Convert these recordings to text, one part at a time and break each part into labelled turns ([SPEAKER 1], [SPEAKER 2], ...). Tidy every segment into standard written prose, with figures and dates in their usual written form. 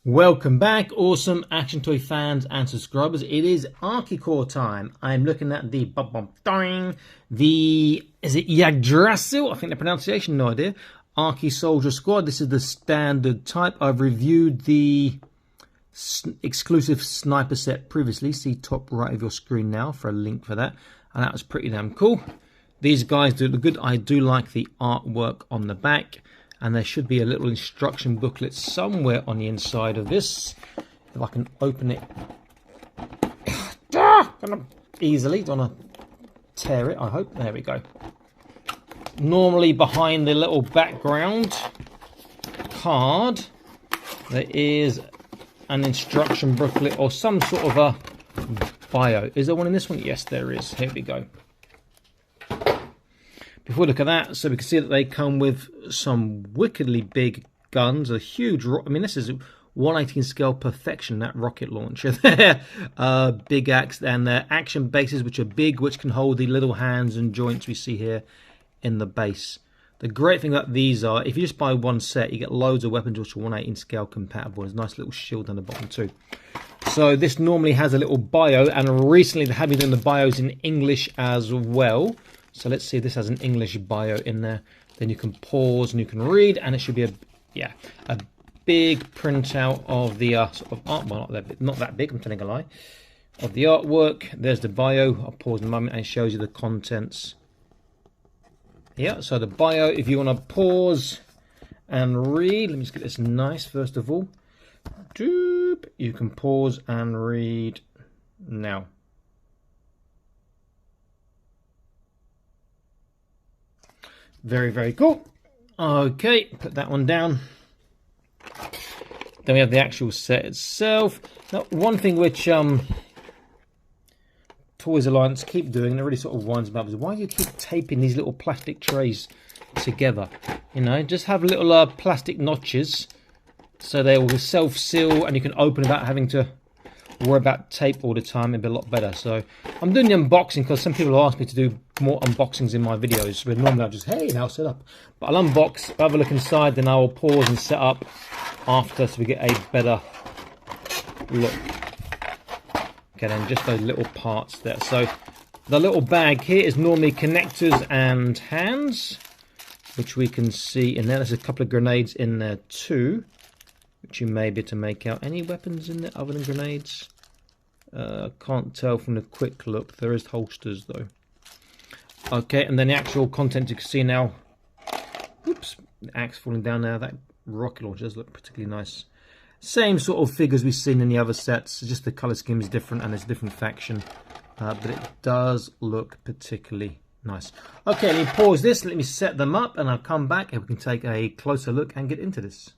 [SPEAKER 1] Welcome back, awesome action toy fans and subscribers. It is Archecore time. I'm looking at the is it Yggdrasill? I think the pronunciation, no idea. Arche-Soldier squad. This is the standard type. I've reviewed the exclusive sniper set previously. See top right of your screen now for a link for that. And that was pretty damn cool. These guys do look good. I do like the artwork on the back. And there should be a little instruction booklet somewhere on the inside of this. If I can open it easily. Don't want to tear it, I hope. There we go. Normally behind the little background card, there is an instruction booklet or some sort of a bio. Is there one in this one? Yes, there is. Here we go. Before we look at that, so we can see that they come with some wickedly big guns, a huge, I mean, this is 1/18 scale perfection, that rocket launcher there. Big axe, and their action bases, which are big, which can hold the little hands and joints we see here in the base. The great thing about these are, if you just buy one set, you get loads of weapons which are 1/18 scale compatible. There's a nice little shield on the bottom too. So this normally has a little bio, and recently they have been doing the bios in English as well. So let's see if this has an English bio in there. Then you can pause and you can read, and it should be a big printout of the sort of art. Well, not that big. I'm telling a lie. Of the artwork. There's the bio. I'll pause in a moment and it shows you the contents. Yeah. So the bio. If you want to pause and read, let me just get this nice first of all. You can pause and read now. Very, very cool. Okay, put that one down. Then we have the actual set itself. Now, one thing which Toys Alliance keep doing, and it really sort of winds me up, is why do you keep taping these little plastic trays together? You know, just have little plastic notches so they will self-seal and you can open without having to worry about tape all the time. It'd be a lot better. So I'm doing the unboxing because some people ask me to do more unboxings in my videos, where normally I'll just, hey, now set up. But I'll unbox, have a look inside, then I'll pause and set up after so we get a better look. Okay, then just those little parts there. So the little bag here is normally connectors and hands, which we can see in there. There's a couple of grenades in there too, which you may be able to make out. Any weapons in there other than grenades? Can't tell from the quick look. There is holsters though. Okay, and then the actual content you can see now. Oops, the axe falling down there. That rocket launcher does look particularly nice. Same sort of figures we've seen in the other sets. Just the colour scheme is different and there's a different faction. But it does look particularly nice. Okay, let me pause this. Let me set them up and I'll come back and we can take a closer look and get into this.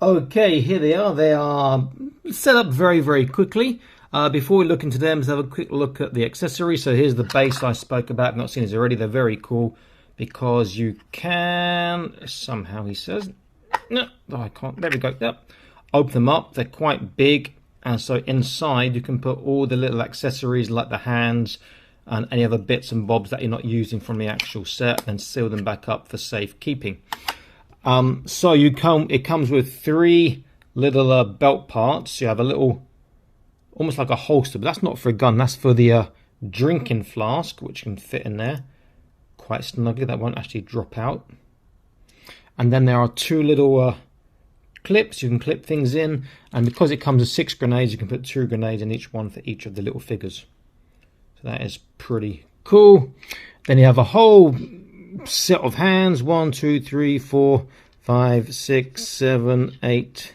[SPEAKER 1] Okay, here they are. They are set up very, very quickly. Before we look into them, let's have a quick look at the accessories. So here's the base I spoke about. I've not seen these already. They're very cool because you can, somehow he says, no, I can't. There we go. Yep. Open them up. They're quite big. And so inside you can put all the little accessories like the hands and any other bits and bobs that you're not using from the actual set, and seal them back up for safekeeping. So it comes with 3 little belt parts. You have a little, almost like a holster, but that's not for a gun. That's for the drinking flask, which can fit in there quite snugly. That won't actually drop out. And then there are 2 little clips. You can clip things in. And because it comes with 6 grenades, you can put 2 grenades in each one for each of the little figures. So that is pretty cool. Then you have a whole set of hands. 1, 2, 3, 4, 5, 6, 7, 8,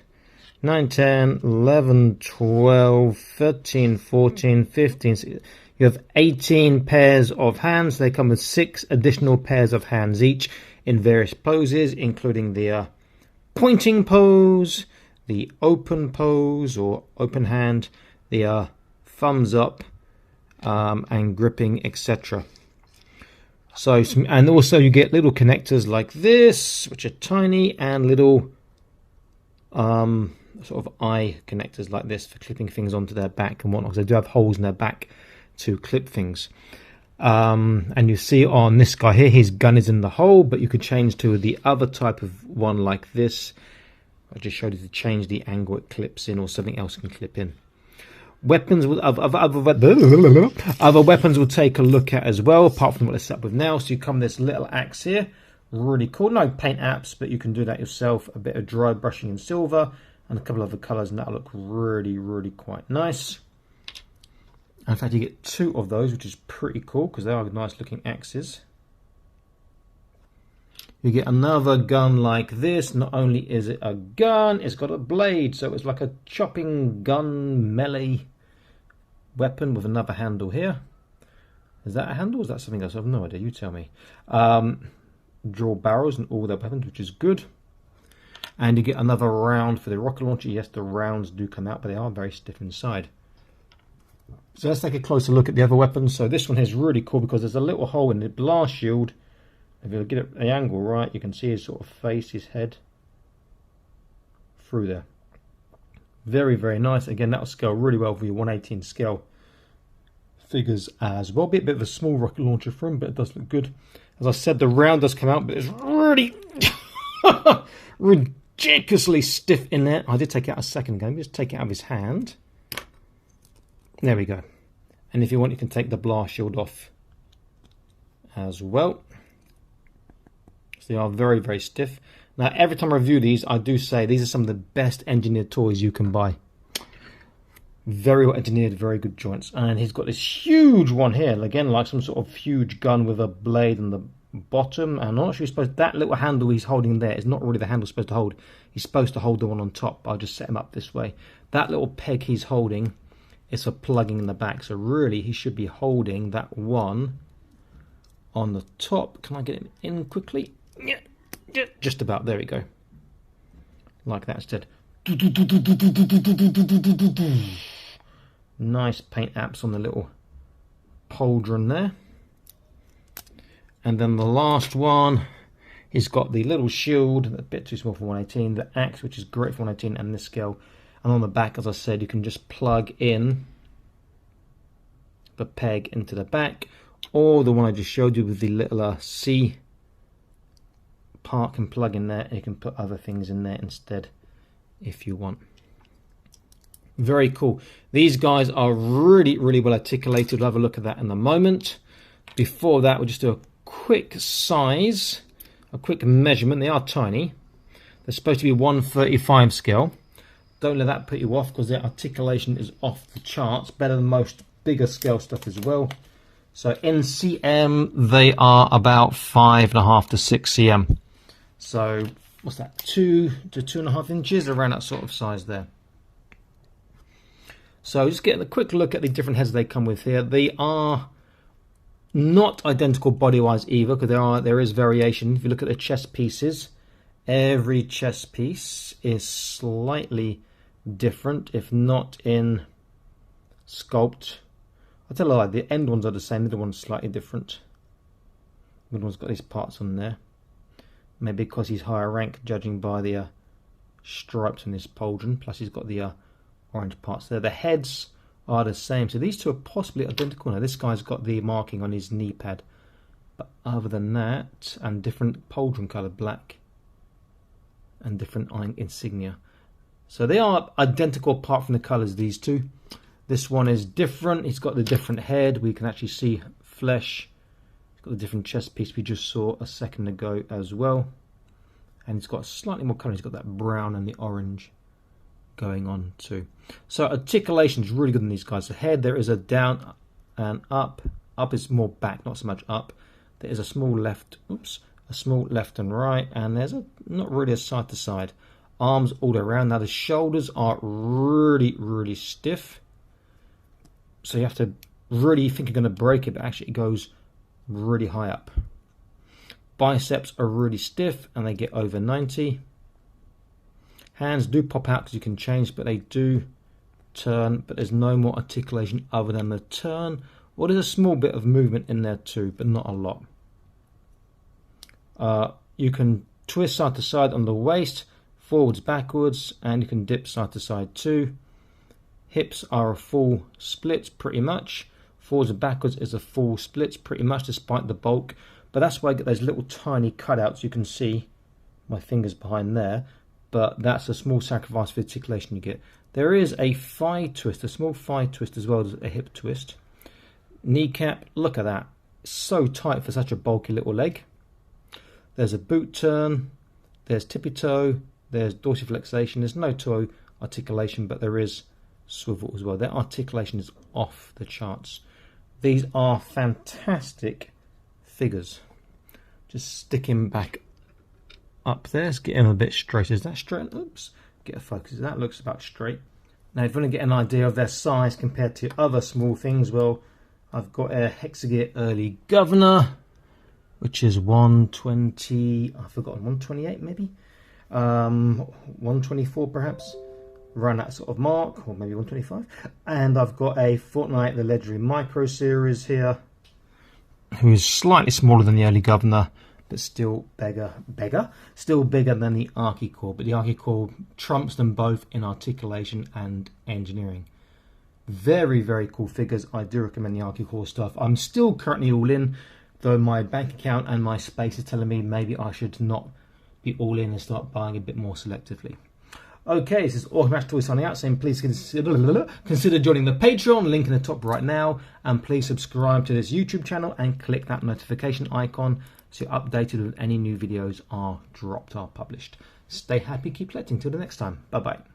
[SPEAKER 1] 9, 10, 11, 12, 13, 14, 15. You have 18 pairs of hands. They come with 6 additional pairs of hands each in various poses, including the pointing pose, the open pose or open hand, the thumbs up, and gripping, etc. So, and also you get little connectors like this, which are tiny, and little sort of eye connectors like this for clipping things onto their back and whatnot, because they do have holes in their back to clip things. And you see on this guy here, his gun is in the hole, but you could change to the other type of one like this, I just showed you to change the angle it clips in, or something else can clip in. Weapons will, other weapons we'll take a look at as well, apart from what it's set up with now. So you come with this little axe here, really cool. No paint apps, but you can do that yourself. A bit of dry brushing in silver and a couple of other colours, and that'll look really, really quite nice. In fact, you get 2 of those, which is pretty cool because they are nice looking axes. You get another gun like this. Not only is it a gun, it's got a blade, so it's like a chopping gun melee weapon with another handle here. Is that a handle or is that something else? I have no idea, you tell me. Draw barrels and all their weapons, which is good. And you get another round for the rocket launcher. Yes, the rounds do come out, but they are very stiff inside. So let's take a closer look at the other weapons. So this one is really cool because there's a little hole in the blast shield. If you get it the angle right, you can see his sort of face, his head through there. Very, very nice. Again, that'll scale really well for your 1/18 scale figures as well. Be a bit of a small rocket launcher for him, but it does look good. As I said, the round does come out, but it's really ridiculously stiff in there. I did take it out a second ago. Just take it out of his hand. There we go. And if you want, you can take the blast shield off as well. So they are very, very stiff. Now, every time I review these, I do say these are some of the best engineered toys you can buy. Very well engineered, very good joints. And he's got this huge one here. Again, like some sort of huge gun with a blade on the bottom. And I'm not sure you're supposed, that little handle he's holding there is not really the handle supposed to hold. He's supposed to hold the one on top. I'll just set him up this way. That little peg he's holding is for plugging in the back. So really, he should be holding that one on the top. Can I get him in quickly? Yeah, just about. There we go. Like that instead. Nice paint apps on the little pauldron there. And then the last one, he's got the little shield, a bit too small for 1/18, the axe, which is great for 1/18 and this scale. And on the back, as I said, you can just plug in the peg into the back, or the one I just showed you with the little C part can plug in there, and you can put other things in there instead if you want. Very cool. These guys are really, really well articulated. We'll have a look at that in a moment. Before that, we'll just do a quick size, a quick measurement. They are tiny. They're supposed to be 1/35 scale. Don't let that put you off because their articulation is off the charts. Better than most bigger scale stuff as well. So in cm, they are about 5.5 to 6 cm. So what's that, 2 to 2.5 inches, around that sort of size there. So just getting a quick look at the different heads they come with here. They are not identical body-wise either, because there is variation. If you look at the chest pieces, every chest piece is slightly different, if not in sculpt. I'll tell you a lie, the end ones are the same, the other one's slightly different. The other one's got these parts on there. Maybe because he's higher rank, judging by the stripes on his pauldron, plus he's got the orange parts there. The heads are the same, so these two are possibly identical. Now this guy's got the marking on his knee pad, but other than that, and different pauldron colour, black, and different insignia. So they are identical apart from the colours, these two. This one is different. He's got the different head. We can actually see flesh. He's got the different chest piece we just saw a second ago as well. And he's got slightly more colour. He's got that brown and the orange going on too. So articulation is really good in these guys. The head, there is a down and up. Up is more back, not so much up. There is a small left, a small left and right, and there's not really a side to side. Arms all the way around. Now the shoulders are really, really stiff. So you have to really think you're going to break it, but actually it goes really high up. Biceps are really stiff and they get over 90. Hands do pop out because you can change, but they do turn, but there's no more articulation other than the turn. Or there's a small bit of movement in there too, but not a lot. You can twist side to side on the waist, forwards, backwards, and you can dip side to side too. Hips are a full split pretty much. Forwards and backwards is a full split pretty much, despite the bulk. But that's why I get those little tiny cutouts. You can see my fingers behind there. but that's a small sacrifice for articulation you get. There is a thigh twist, a small thigh twist as well as a hip twist. Kneecap, look at that, so tight for such a bulky little leg. There's a boot turn, there's tippy toe, there's dorsiflexation. There's no toe articulation, but there is swivel as well. Their articulation is off the charts. These are fantastic figures. Just stick him back up there. Let's get him a bit straight. Is that straight? Oops. Get a focus. That looks about straight. Now, if you want to get an idea of their size compared to other small things, well, I've got a Hexagear Early Governor, which is 120. I've forgotten, 128 maybe, 124 perhaps, around that sort of mark, or maybe 125. And I've got a Fortnite the Legendary Micro Series here, who is slightly smaller than the Early Governor, but still still bigger than the Archecore. But the Archecore trumps them both in articulation and engineering. Very, very cool figures. I do recommend the Archecore stuff. I'm still currently all in, though my bank account and my space is telling me maybe I should not be all in and start buying a bit more selectively. Okay, this is Automatic Toy signing out, saying please consider joining the Patreon, link in the top right now, and please subscribe to this YouTube channel and click that notification icon so you're updated when any new videos are dropped or published. Stay happy, keep collecting. Till the next time. Bye-bye.